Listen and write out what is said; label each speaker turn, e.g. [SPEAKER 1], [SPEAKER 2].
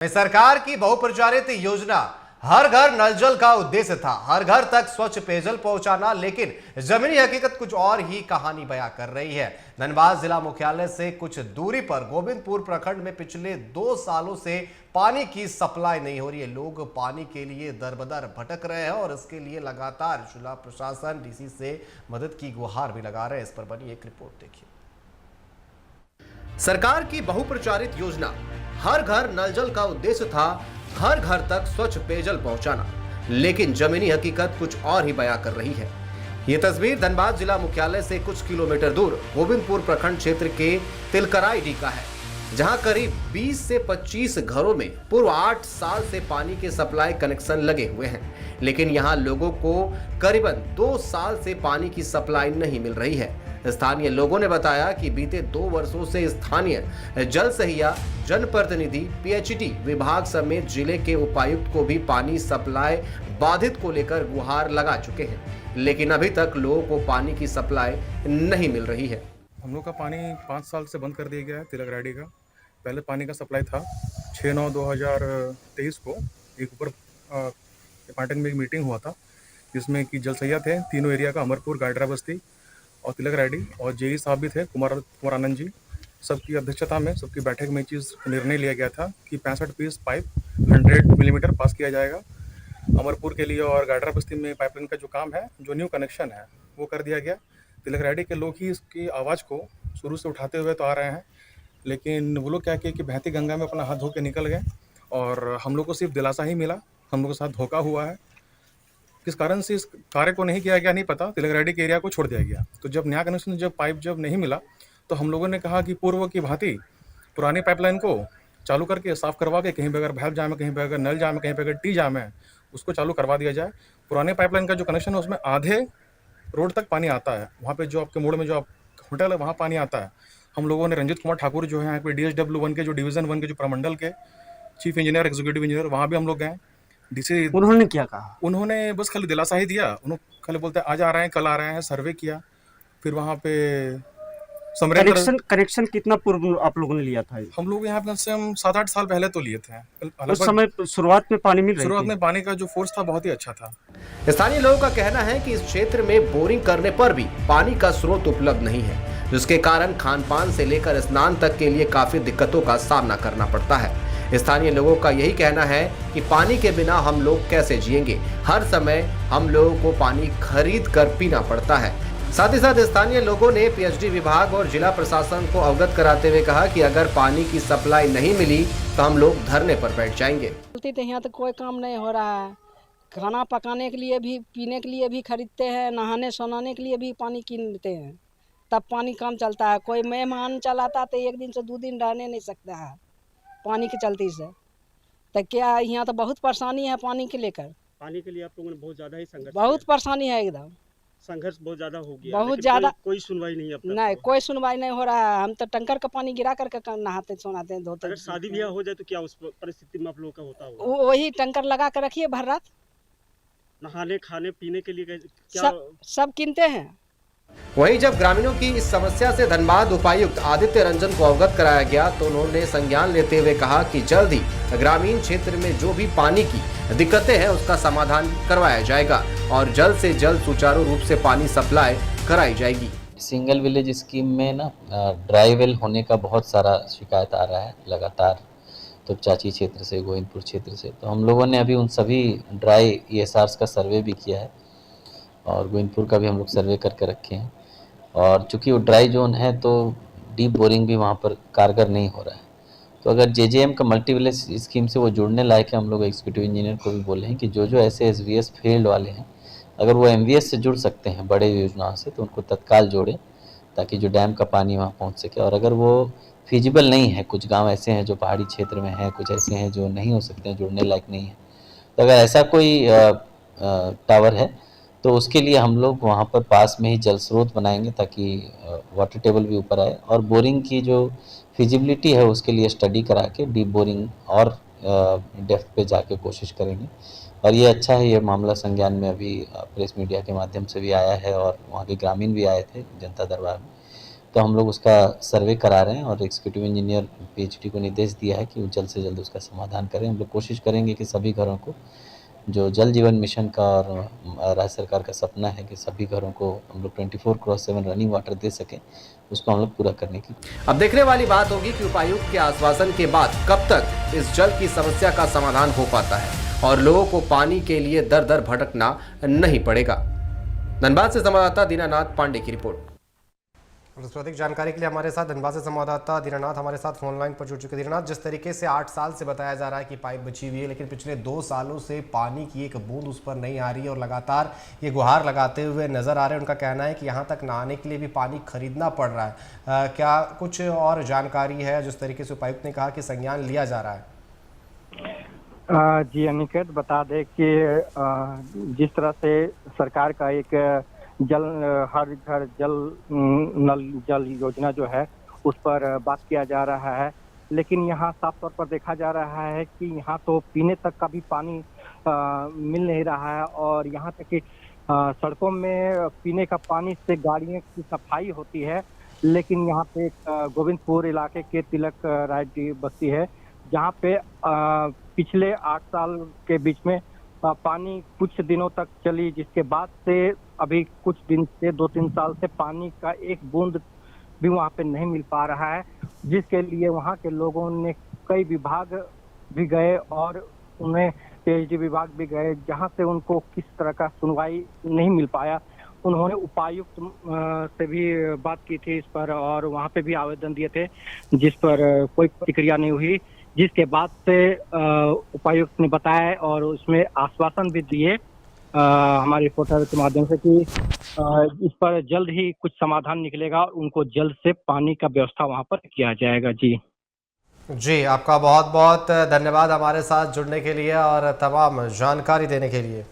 [SPEAKER 1] सरकार की बहुप्रचारित योजना हर घर नल जल का उद्देश्य था हर घर तक स्वच्छ पेयजल पहुंचाना, लेकिन जमीनी हकीकत कुछ और ही कहानी बयां कर रही है। धनबाद जिला मुख्यालय से कुछ दूरी पर गोविंदपुर प्रखंड में पिछले 2 सालों से पानी की सप्लाई नहीं हो रही है। लोग पानी के लिए दर-बदर भटक रहे हैं और इसके लिए लगातार जिला प्रशासन डीसी से मदद की गुहार भी लगा रहे हैं। इस पर बनी एक रिपोर्ट देखिए। सरकार की बहुप्रचारित योजना हर घर नल जल का उद्देश्य था हर घर तक स्वच्छ पेयजल पहुंचाना, लेकिन जमीनी हकीकत कुछ और ही बयां कर रही है। ये तस्वीर धनबाद जिला मुख्यालय से कुछ किलोमीटर दूर गोविंदपुर प्रखंड क्षेत्र के तिलकराई का है, जहां करीब 20 से 25 घरों में पूर्व 8 साल से पानी के सप्लाई कनेक्शन लगे हुए हैं, लेकिन यहां लोगों को करीबन 2 साल से पानी की सप्लाई नहीं मिल रही है। स्थानीय लोगों ने बताया कि बीते 2 वर्षों से स्थानीय जल सहिया, जनप्रतिनिधि, पीएचडी विभाग समेत जिले के उपायुक्त को भी पानी सप्लाई बाधित को लेकर गुहार लगा चुके हैं, लेकिन अभी तक लोगों को पानी की सप्लाई नहीं मिल रही है।
[SPEAKER 2] हम लोग का पानी 5 साल से बंद कर दिया गया है। तिलकराडी का पहले पानी का सप्लाई था। 6/9/2023 को एक ऊपर डिपार्टमेंट में एक मीटिंग हुआ था, जिसमें कि जल सहिया थे तीनों एरिया का, अमरपुर, गाडरा बस्ती और तिलकराडी, और जेई साहब भी थे, कुमार आनंद जी। सबकी अध्यक्षता में, सबकी बैठक में चीज़ निर्णय लिया गया था कि 65 पीस पाइप 100 मिलीमीटर पास किया जाएगा अमरपुर के लिए, और गाडरा बस्ती में पाइपलाइन का जो काम है, जो न्यू कनेक्शन है, वो कर दिया गया। तिलकराडी के लोग ही इसकी आवाज़ को शुरू से उठाते हुए तो आ रहे हैं, लेकिन वो लोग क्या किए कि बहती गंगा में अपना हाथ धो के निकल गए, और हम लोग को सिर्फ दिलासा ही मिला। हम लोग के साथ धोखा हुआ है। किस कारण से इस कार्य को नहीं किया गया नहीं पता। तिलकराडी के एरिया को छोड़ दिया गया। तो जब नया कनेक्शन, जब पाइप जब नहीं मिला, तो हम लोगों ने कहा कि पूर्व की भांति पुरानी पाइपलाइन को चालू करके साफ़ करवा के, कहीं पे अगर भैप जाम है, कहीं पे अगर नल जाम है, कहीं पे अगर टी जाम है, उसको चालू करवा दिया जाए। पुराने पाइपलाइन का जो कनेक्शन है उसमें आधे रोड तक पानी आता है। वहाँ पे जो आपके मोड़ में जो आप होटल है, वहाँ पानी आता है। हम लोगों ने रंजित कुमार ठाकुर जो है यहाँ पे DSW 1 के, जो डिवीज़न 1 के, जो प्रमंडल के चीफ इंजीनियर, एग्जीक्यूटिव इंजीनियर, वहाँ भी हम लोग गए। डीसी
[SPEAKER 3] उन्होंने क्या कहा?
[SPEAKER 2] उन्होंने बस खाली दिलासा ही दिया। उन्होंने खाली बोलते आज आ रहे हैं, कल आ रहे हैं। सर्वे किया, फिर वहाँ पे
[SPEAKER 3] कनेक्शन कितना पूर्व आप लोगों ने लिया था?
[SPEAKER 2] हम लोग यहाँ पे से हम 7-8 साल पहले तो लिए थे।
[SPEAKER 3] उस समय शुरुआत में पानी मिल रही थी?
[SPEAKER 2] शुरुआत में पानी का जो फोर्स था बहुत ही अच्छा था।
[SPEAKER 1] स्थानीय लोगों का कहना है कि इस क्षेत्र में बोरिंग करने पर भी पानी का स्रोत उपलब्ध नहीं है, जिसके कारण खान पान से लेकर स्नान तक के लिए काफी दिक्कतों का सामना करना पड़ता है। स्थानीय लोगों का यही कहना है कि पानी के बिना हम लोग कैसे जिएंगे। हर समय हम लोगों को पानी खरीद कर पीना पड़ता है। साथ ही साथ स्थानीय लोगों ने पीएचडी विभाग और जिला प्रशासन को अवगत कराते हुए कहा कि अगर पानी की सप्लाई नहीं मिली तो हम लोग धरने पर बैठ जाएंगे।
[SPEAKER 4] यहाँ तो कोई काम नहीं हो रहा है। खाना पकाने के लिए भी, पीने के लिए भी खरीदते हैं, नहाने सोनाने के लिए भी पानी कीनते हैं, तब पानी काम चलता है। कोई मेहमान चलाता तो 1 दिन से 2 दिन रहने नहीं सकता है पानी के चलते से। तो क्या यहाँ तो बहुत परेशानी है पानी के लेकर।
[SPEAKER 5] पानी के लिए आप लोगों ने बहुत ज़्यादा ही संघर्ष
[SPEAKER 4] बहुत परेशानी है, एकदम
[SPEAKER 5] संघर्ष बहुत ज़्यादा हो गया,
[SPEAKER 4] बहुत ज़्यादा।
[SPEAKER 5] कोई सुनवाई नहीं अब तक।
[SPEAKER 4] नहीं, कोई सुनवाई नहीं हो रहा है। हम तो टंकर का पानी गिरा करके नहाते सोनाते हैं, धोते।
[SPEAKER 5] अगर शादी ब्याह हो जाए तो क्या उस परिस्थिति में आप लोगों का होता होगा?
[SPEAKER 4] वही टंकर लगा कर रखिए भर रात,
[SPEAKER 5] नहाने, खाने, पीने के लिए क्या
[SPEAKER 4] सब कीनते हैं।
[SPEAKER 1] वहीं जब ग्रामीणों की इस समस्या से धनबाद उपायुक्त आदित्य रंजन को अवगत कराया गया तो उन्होंने संज्ञान लेते हुए कहा कि जल्द ही ग्रामीण क्षेत्र में जो भी पानी की दिक्कतें हैं उसका समाधान करवाया जाएगा और जल्द से जल्द सुचारू रूप से पानी सप्लाई कराई जाएगी।
[SPEAKER 6] सिंगल विलेज स्कीम में ना ड्राई वेल होने का बहुत सारा शिकायत आ रहा है लगातार, तो चाची क्षेत्र से, गोविंदपुर क्षेत्र से। तो हम लोगों ने अभी उन सभी ड्राई ESRs का सर्वे भी किया है और गोविंदपुर का भी हम लोग सर्वे करके रखे हैं। और चूँकि वो ड्राई जोन है तो डीप बोरिंग भी वहाँ पर कारगर नहीं हो रहा है। तो अगर JJM का मल्टी विलेज स्कीम से वो जुड़ने लायक है, हम लोग एग्जीक्यूटिव इंजीनियर को भी बोले हैं कि जो ऐसे SVS फील्ड वाले हैं, अगर वो MVS से जुड़ सकते हैं बड़े योजनाओं से, तो उनको तत्काल जोड़ें ताकि जो डैम का पानी वहाँ पहुँच सके। और अगर वो फिजिबल नहीं है, कुछ गाँव ऐसे हैं जो पहाड़ी क्षेत्र में हैं, कुछ ऐसे हैं जो नहीं हो सकते हैं, जुड़ने लायक नहीं है, तो अगर ऐसा कोई टावर है तो उसके लिए हम लोग वहाँ पर पास में ही जल स्रोत बनाएंगे ताकि वाटर टेबल भी ऊपर आए। और बोरिंग की जो फिजिबिलिटी है उसके लिए स्टडी करा के डीप बोरिंग और डेप्थ पे जाके कोशिश करेंगे। और ये अच्छा है, ये मामला संज्ञान में अभी प्रेस मीडिया के माध्यम से भी आया है और वहाँ के ग्रामीण भी आए थे जनता दरबार में। तो हम लोग उसका सर्वे करा रहे हैं और एग्जीक्यूटिव इंजीनियर पीएचडी को निर्देश दिया है कि वो जल्द से जल्द उसका समाधान करें। हम लोग कोशिश करेंगे कि सभी घरों को, जो जल जीवन मिशन का और राज्य सरकार का सपना है कि सभी घरों को हम लोग 24/7 रनिंग वाटर दे सकें, उसको हम लोग पूरा करने की।
[SPEAKER 1] अब देखने वाली बात होगी कि उपायुक्त के आश्वासन के बाद कब तक इस जल की समस्या का समाधान हो पाता है और लोगों को पानी के लिए दर दर भटकना नहीं पड़ेगा। धनबाद से संवाददाता दीनानाथ पांडे की रिपोर्ट। और अधिक जानकारी के लिए हमारे साथ धनबाद से संवाददाता दीनानाथ हमारे साथ फोन लाइन पर जुड़ चुके हैं। दीनानाथ, जिस तरीके से 8 साल से बताया जा रहा है कि पाइप बची हुई है, लेकिन पिछले 2 सालों से पानी की एक बूंद उस पर नहीं आ रही है और लगातार ये गुहार लगाते हुए नजर आ रहे हैं। उनका कहना है कि यहाँ तक नहाने के लिए भी पानी खरीदना पड़ रहा है। क्या कुछ और जानकारी है? जिस तरीके से उपायुक्त ने कहा कि संज्ञान लिया जा रहा है।
[SPEAKER 7] जी अनिकेत, बता दें कि जिस तरह से सरकार का एक जल हर घर जल नल जल योजना जो है उस पर बात किया जा रहा है, लेकिन यहाँ साफ तौर पर देखा जा रहा है कि यहाँ तो पीने तक का भी पानी मिल नहीं रहा है और यहाँ तक कि सड़कों में पीने का पानी से गाड़ियों की सफाई होती है। लेकिन यहाँ पे गोविंदपुर इलाके के तिलक राय बस्ती है जहाँ पे पिछले 8 साल के बीच में पानी कुछ दिनों तक चली, जिसके बाद से अभी कुछ दिन से 2-3 साल से पानी का एक बूंद भी वहाँ पे नहीं मिल पा रहा है, जिसके लिए वहाँ के लोगों ने कई विभाग भी गए और उन्हें पीएचडी विभाग भी गए, जहाँ से उनको किस तरह का सुनवाई नहीं मिल पाया। उन्होंने उपायुक्त से भी बात की थी इस पर और वहाँ पे भी आवेदन दिए थे, जिस पर कोई प्रतिक्रिया नहीं हुई, जिसके बाद से उपायुक्त ने बताया और उसमें आश्वासन भी दिए हमारे रिपोर्टर के माध्यम से कि इस पर जल्द ही कुछ समाधान निकलेगा और उनको जल्द से पानी का व्यवस्था वहाँ पर किया जाएगा। जी,
[SPEAKER 1] आपका बहुत बहुत धन्यवाद हमारे साथ जुड़ने के लिए और तमाम जानकारी देने के लिए।